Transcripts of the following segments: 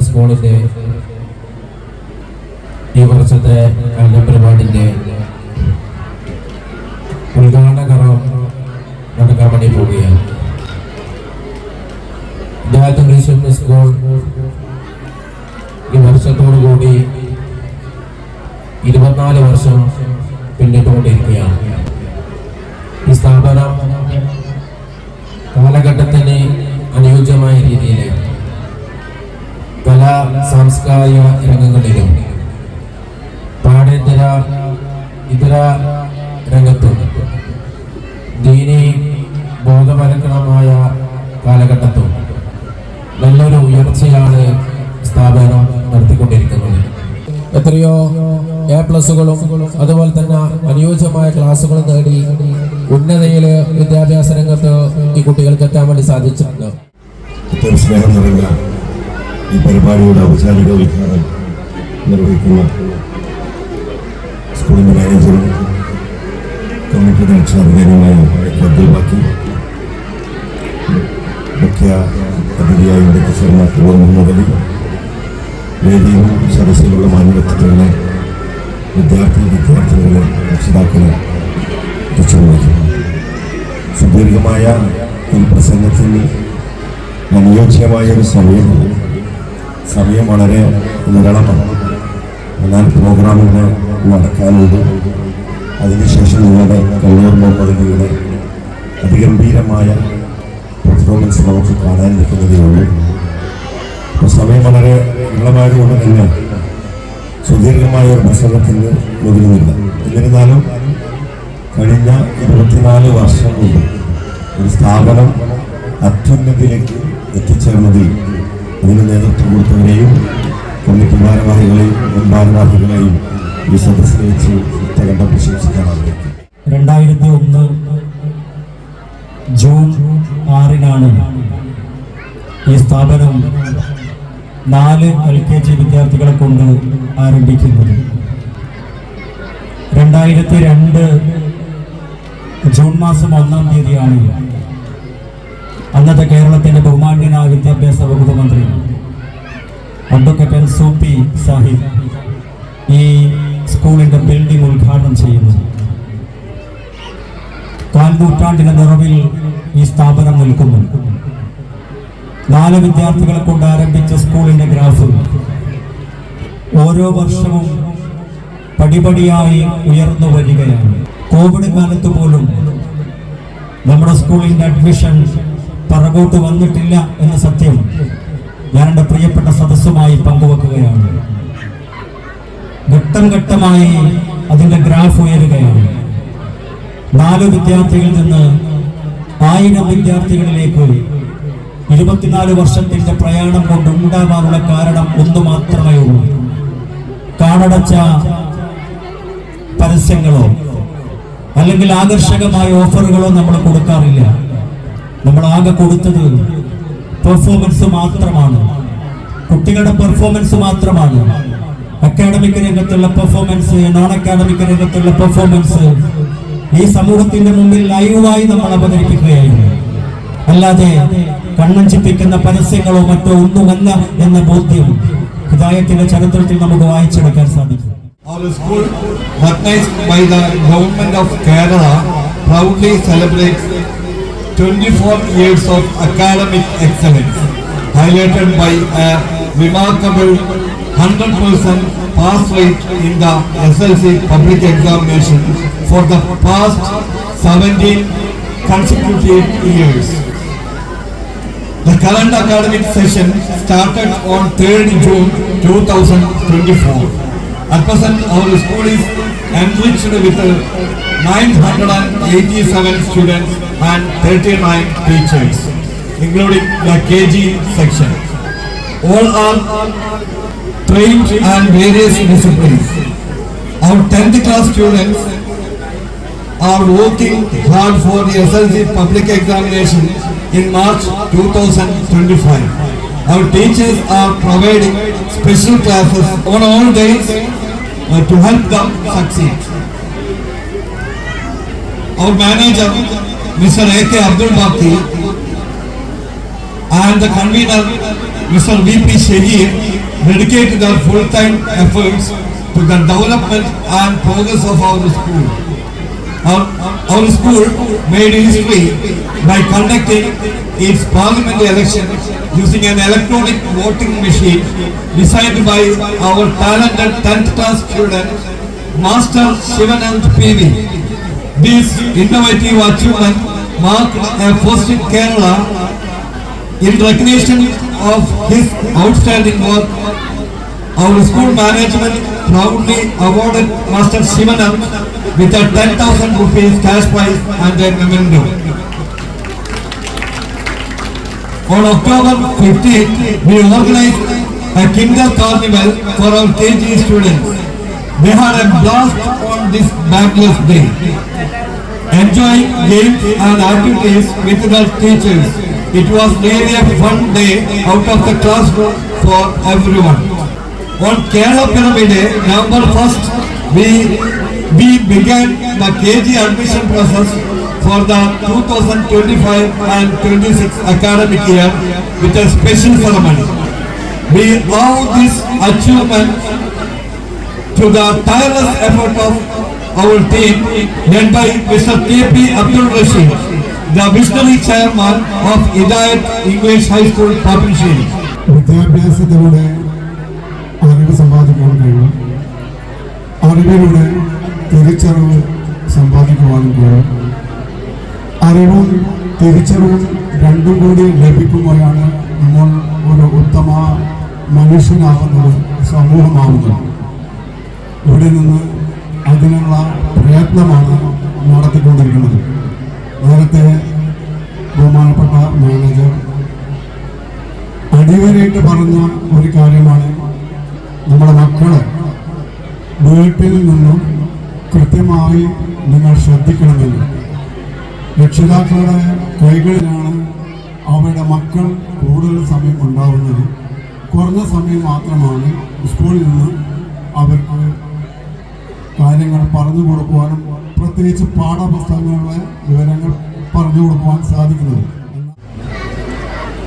സ്കൂളിൻ്റെ ഈ വർഷത്തെ പരിപാടിൻ്റെ ഉദ്ഘാടന കർമ്മം നടക്കാൻ വേണ്ടി പോവുകയാണ്. ഇംഗ്ലീഷ് മീഡിയം സ്കൂൾ ഈ വർഷത്തോടു കൂടി 24 വർഷം പിന്നിട്ടുകൊണ്ടിരിക്കുകയാണ്. ഈ സ്ഥാപനം കാലഘട്ടത്തിന് അനുയോജ്യമായ രീതിയിൽ കലാ സാംസ്കാരിക രംഗങ്ങളിലും പാഠ്യേതര ഇതര രംഗത്തും ദീനി ബോധവൽക്കരണമായ കാലഘട്ടത്തും നല്ലൊരു ഉയർച്ചയാണ് സ്ഥാപനം നടത്തിക്കൊണ്ടിരിക്കുന്നത്. എത്രയോ A+കളും അതുപോലെ തന്നെ അനുയോജ്യമായ ക്ലാസ്സുകളും നേടി ഉന്നതയിൽ വിദ്യാഭ്യാസ രംഗത്ത് ഈ കുട്ടികൾക്ക് എത്താൻ വേണ്ടി സാധിച്ചിട്ടുണ്ട്. സ്നേഹം നിറഞ്ഞ ഈ പരിപാടിയുടെ ഔപചാരിക ഉദ്ഘാടനം നിർവഹിക്കുന്ന സ്കൂളിൻ്റെ മാനേജറും കമ്മിറ്റിയുടെ രക്ഷാധികാരിയുമായ അബ്ദുൽ ബാക്കി, മുഖ്യ അതിഥിയായി എത്തിച്ചേർന്ന മുഹമ്മദ് അലി, വേദിയും സദസ്സിലുള്ള മാന്യവ്യക്തിത്വങ്ങളെ, വിദ്യാർത്ഥികളെ, രക്ഷിതാക്കളെ സുദീർഘമായ ഈ പ്രസംഗത്തിന് അനുയോജ്യമായ ഒരു സമയം വളരെ നിരളമാണ്. എന്നാൽ പ്രോഗ്രാമുകൾ നടക്കാനുണ്ട്. അതിനുശേഷം നിങ്ങളുടെ കല്ലൂർ മുഹമ്മദ് അലിയുടെ അതിഗംഭീരമായ പെർഫോമൻസ് നമുക്ക് കാണാൻ നിൽക്കുന്നതേ ഉള്ളൂ. അപ്പോൾ സമയം വളരെ വിരളമായതുകൊണ്ട് തന്നെ സുദീർഘമായ ഒരു പ്രസംഗത്തിന് മുതിരുന്നില്ല. എന്നിരുന്നാലും കഴിഞ്ഞ 24 വർഷം കൊണ്ട് ഒരു സ്ഥാപനം അത്യുന്നതിയിലേക്ക് എത്തിച്ചേർന്നതിൽ അതിന് നേതൃത്വം കൊടുത്തവരെയും കമ്മിറ്റി ഭാരവാഹികളെയും മുൻഭാരവാഹികളെയും ഈ സദസ്സിൽ വെച്ച് ഉത്തരണ്ട പ്രശംസിക്കാൻ ആഗ്രഹിക്കും. 2001 ജൂൺ 6-നാണ് ഈ സ്ഥാപനം 4 LKG വിദ്യാർത്ഥികളെ കൊണ്ട് ആരംഭിക്കുന്നത്. 2002 ജൂൺ മാസം 1-ാം തീയതിയാണ് അന്നത്തെ കേരളത്തിന്റെ ബഹുമാന്യനായ വിദ്യാഭ്യാസ വകുപ്പ് മന്ത്രി അഡ്വക്കേറ്റ് സൂപ്പി സാഹിബ് ഈ സ്കൂളിന്റെ ബിൽഡിംഗ് ഉദ്ഘാടനം ചെയ്യുന്നു. 4 നൂറ്റാണ്ടിന്റെ നിറവിൽ ഈ സ്ഥാപനം നിൽക്കുന്നു. 4 വിദ്യാർത്ഥികളെ കൊണ്ട് ആരംഭിച്ച സ്കൂളിന്റെ ഗ്രാഫ് ഓരോ വർഷവും പടിപടിയായി ഉയർന്നു വരികയാണ്. കോവിഡ് കാലത്ത് പോലും നമ്മുടെ സ്കൂളിന്റെ അഡ്മിഷൻ പുറകോട്ട് വന്നിട്ടില്ല എന്ന സത്യം ഞാൻ എൻ്റെ പ്രിയപ്പെട്ട സദസ്സുമായി പങ്കുവെക്കുകയാണ്. ഘട്ടം ഘട്ടമായി അതിന്റെ ഗ്രാഫ് ഉയരുകയാണ്. 4 വിദ്യാർത്ഥികളിൽ നിന്ന് 1000 വിദ്യാർത്ഥികളിലേക്ക് 24 വർഷത്തിന്റെ പ്രയാണം കൊണ്ട് ഉണ്ടാവാനുള്ള കാരണം ഒന്ന് മാത്രമേ ഉള്ളൂ. കാണടച്ച പരസ്യങ്ങളോ അല്ലെങ്കിൽ ആകർഷകമായ ഓഫറുകളോ നമ്മൾ കൊടുക്കാറില്ല. നമ്മൾ ആകെ കൊടുത്തത് പെർഫോമൻസ് മാത്രമാണ്, കുട്ടികളുടെ പെർഫോമൻസ് മാത്രമാണ്. അക്കാഡമിക് രംഗത്തുള്ള പെർഫോമൻസ്, നോൺ അക്കാഡമിക് രംഗത്തുള്ള പെർഫോമൻസ് ഈ സമൂഹത്തിന്റെ മുമ്പിൽ ലൈവായി നമ്മൾ അവതരിപ്പിക്കുകയായിരുന്നു. അല്ലാതെ കണ്ണഞ്ചിപ്പിക്കുന്ന പരസ്യങ്ങളോ മറ്റോ ഒന്നുമല്ല എന്ന ബോധ്യം ഹിദായത്തിന്റെ ചരിത്രത്തിൽ നമുക്ക് വായിച്ചെടുക്കാൻ സാധിക്കും. Our school, recognized by the Government of Kerala, proudly celebrates 24 years of academic excellence, highlighted by a remarkable 100% pass rate in the SLC public examination for the past 17 consecutive years. The current academic session started on 3rd June 2024. At present, our school is enriched with 987 students and 39 teachers, including the KG section. All are trained in various disciplines. Our 10th class students are working hard for the SLC public examination in March 2025. Our teachers are providing special classes on all days to help them succeed. Our manager, Mr. A.K. Abdul Baki, and the convener, Mr. V.P. Shahir, dedicate their full-time efforts to the development and progress of our school. Our school made history by conducting its parliament election using an electronic voting machine designed by our talented 10th class student, Master Shivanand PV. This innovative achievement marked a first in Kerala. In recognition of his outstanding work, our school management proudly awarded Master Shivanand with a 10,000 rupees cash prize and a memento. On October 15th, we organized a Kinder Carnival for our KG students. They had a blast on this fabulous day, enjoying games and activities with their teachers. It was really a fun day out of the classroom for everyone. On Kerala Pyramid Day, November 1st, we began the KG admission process for the 2025 and 26 academic year with a special ceremony. We owe this achievement to the tireless effort of our team led by Mr. K.P. Abdul Rashid, the visionary chairman of Hidayat English High School, Papansheri. വിദ്യാഭ്യാസത്തിലൂടെ അറിവ് സമ്പാദിക്കാൻ കഴിയും, അറിവിലൂടെ തിരിച്ചറിവ് സമ്പാദിക്കുവാനും കഴിയും. അറിവും തിരിച്ചറിവും രണ്ടും കൂടി ലഭിക്കുമ്പോഴാണ് നമ്മൾ ഒരു ഉത്തമ മനുഷ്യനാകുന്നത്, സമൂഹമാകുന്നത്. ഇവിടെ നിന്ന് അതിനുള്ള പ്രയത്നമാണ് നടത്തിക്കൊണ്ടിരിക്കുന്നത്. നേരത്തെ ബഹുമാനപ്പെട്ട മാനേജർ അടിവരയിട്ട് പറഞ്ഞ ഒരു കാര്യമാണ്, നമ്മുടെ മക്കളെ വീട്ടിൽ നിന്നും കൃത്യമായി നിങ്ങൾ ശ്രദ്ധിക്കണമെന്ന്. രക്ഷിതാക്കളുടെ കൈകളിലാണ് അവരുടെ മക്കൾ കൂടുതൽ സമയം ഉണ്ടാവുന്നത്. കുറഞ്ഞ സമയം മാത്രമാണ് സ്കൂളിൽ നിന്ന് അവർക്ക് കാര്യങ്ങൾ പറഞ്ഞു കൊടുക്കുവാനും പ്രത്യേകിച്ച് പാഠപുസ്തകങ്ങളുടെ വിവരങ്ങൾ പറഞ്ഞു കൊടുക്കുവാൻ സാധിക്കുന്നത്.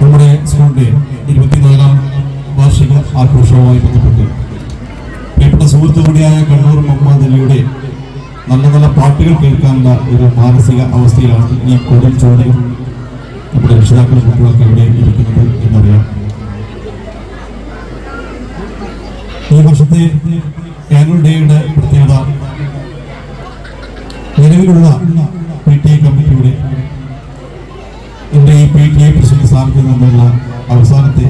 നമ്മുടെ സ്കൂളിന്റെ 24ാം വാർഷിക ആഘോഷവുമായി ബന്ധപ്പെട്ട് പ്രിയപ്പെട്ട സുഹൃത്തു കൂടിയായ കണ്ണൂർ മുഹമ്മദ് അലിയുടെ നല്ല നല്ല പാട്ടുകൾ കേൾക്കാനുള്ള ഒരു മാനസിക അവസ്ഥയിലാണ് ഈ കൂടുതൽ ചോദ്യം നമ്മുടെ രക്ഷിതാക്കളും കുട്ടികളൊക്കെ ഇവിടെ ഇരിക്കുന്നത് എന്നറിയാം. ഈ വർഷത്തെ ആനുവൽ ഡേയുടെ പ്രത്യേകത നിലവിലുള്ള PTA കമ്മിറ്റിയുടെ എൻ്റെ ഈ PTA പ്രസിഡന്റ് സ്ഥാനത്ത് നിന്നുള്ള അവസാനത്തെ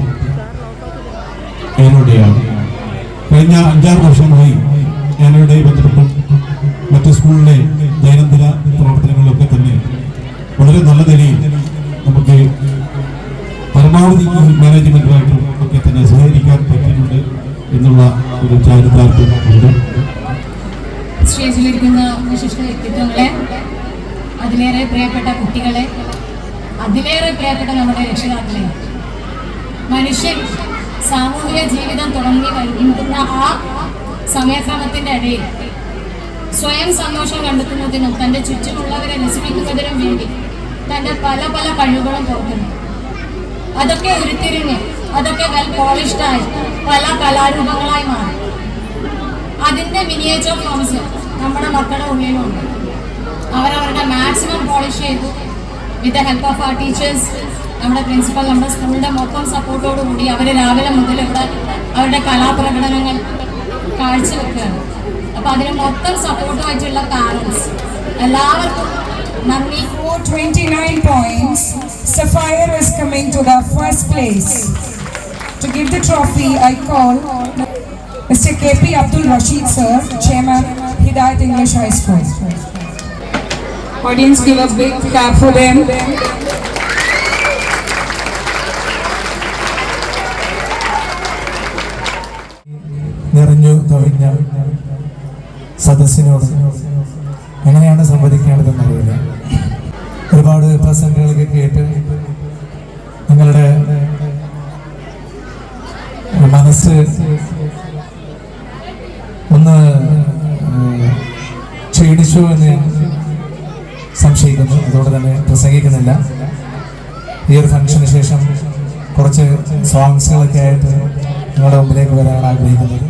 ആനുവൽ ഡേ ആണ്. കഴിഞ്ഞ 5-6 വർഷമായി ആനുവൽ ഡേ ബന്ധപ്പെട്ടും മറ്റു സ്കൂളിലെ ദൈനംദിന പ്രവർത്തനങ്ങളിലൊക്കെ തന്നെ വളരെ നല്ല നിലയിൽ നമുക്ക് പരമാവധി മാനേജ്മെന്റുമായിട്ടും ഒക്കെ തന്നെ സഹകരിക്കാൻ പറ്റിയിട്ടുണ്ട് എന്നുള്ള ഒരു ചാരിതാർത്ഥ്യം ഉണ്ട്. സ്റ്റേജിലിരിക്കുന്ന വിശിഷ്ട വ്യക്തിത്വങ്ങളെ, അതിലേറെ പ്രിയപ്പെട്ട കുട്ടികളെ, അതിലേറെ പ്രിയപ്പെട്ട നമ്മുടെ രക്ഷിതാക്കളെ, മനുഷ്യൻ സാമൂഹിക ജീവിതം തുടങ്ങി വരുന്ന ആ സമയക്രമത്തിൻ്റെ ഇടയിൽ സ്വയം സന്തോഷം കണ്ടെത്തുന്നതിനും തൻ്റെ ചുറ്റുമുള്ളവരെ രസിപ്പിക്കുന്നതിനും വേണ്ടി തൻ്റെ പല പല കഴിവുകളും തുറക്കുന്നു. അതൊക്കെ ഉരുത്തിരിഞ്ഞ് അതൊക്കെ വെൽ പോളിഷ്ഡായി പല കലാരൂപങ്ങളായി മാറി. അതിൻ്റെ മിനിയേച്ചർ ഫോംസ് നമ്മുടെ മക്കളുടെ ഉള്ളിലുണ്ട്. അവരവരുടെ മാക്സിമം പോളിഷ് ചെയ്തു. With the help of R teachers, നമ്മുടെ പ്രിൻസിപ്പൽ, നമ്മുടെ സ്കൂളിൻ്റെ മൊത്തം സപ്പോർട്ടോടുകൂടി അവർ രാവിലെ മുതൽ ഇവിടെ അവരുടെ കലാപ്രകടനങ്ങൾ കാഴ്ചവെക്കുകയാണ്. അപ്പോൾ അതിന് മൊത്തം സപ്പോർട്ടുമായിട്ടുള്ള പാരൻസ് എല്ലാവർക്കും നന്ദി. 29 points. Sapphire is coming to the first place. To give the trophy, I call Mr. K.P. Abdul Rashid sir, Chairman, Hidayat English High School. Audience, give a big clap for them. നിറഞ്ഞു കവിഞ്ഞ സദസ്സിനോട് എങ്ങനെയാണ് സംവദിക്കേണ്ടതെന്നറിയില്ല. ഒരുപാട് പ്രസംഗങ്ങളൊക്കെ കേട്ട് നിങ്ങളുടെ മനസ്സ് ഒന്ന് ക്ഷീണിച്ചു എന്ന് ഞാൻ സംശയിക്കുന്നു. അതുകൊണ്ട് തന്നെ പ്രസംഗിക്കുന്നില്ല. ഈ ഒരു ഫംഗ്ഷന് ശേഷം കുറച്ച് സോങ്സുകളൊക്കെ ആയിട്ട് നിങ്ങളുടെ മുമ്പിലേക്ക് വരാൻ ആഗ്രഹിക്കുന്നത്.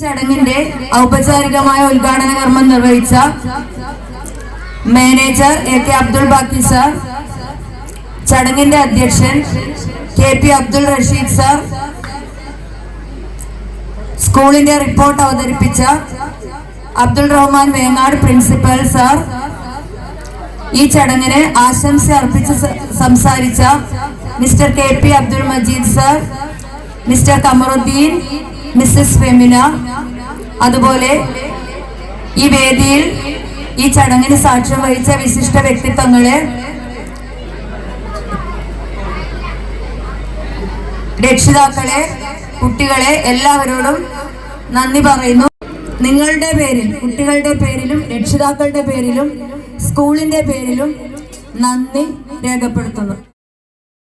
ചടങ്ങിന്റെ ഔപചാരികമായ ഉദ്ഘാടന കർമ്മം നിർവഹിച്ച മാനേജർ AK അബ്ദുൾ ബാക്കി സർ, ചടങ്ങിന്റെ അധ്യക്ഷൻ KP അബ്ദുൾ റഷീദ് സർ, സ്കൂളിന്റെ റിപ്പോർട്ട് അവതരിപ്പിച്ച അബ്ദുൾ റഹ്മാൻ വേങ്ങാട് പ്രിൻസിപ്പൽ സർ, ഈ ചടങ്ങിന് ആശംസ അർപ്പിച്ച് സംസാരിച്ച mister KP Abdul Majeed sir, mister Kamaruddin, Mrs Femina, അതുപോലെ ഈ വേദിയിൽ ഈ ചടങ്ങിന് സാക്ഷ്യം വഹിച്ച വിശിഷ്ട വ്യക്തിത്വങ്ങളെ, രക്ഷിതാക്കളെ, കുട്ടികളെ എല്ലാവരോടും നന്ദി പറയുന്നു. നിങ്ങളുടെ പേരിൽ, കുട്ടികളുടെ പേരിലും രക്ഷിതാക്കളുടെ പേരിലും സ്കൂളിന്റെ പേരിലും നന്ദി രേഖപ്പെടുത്തുന്നു.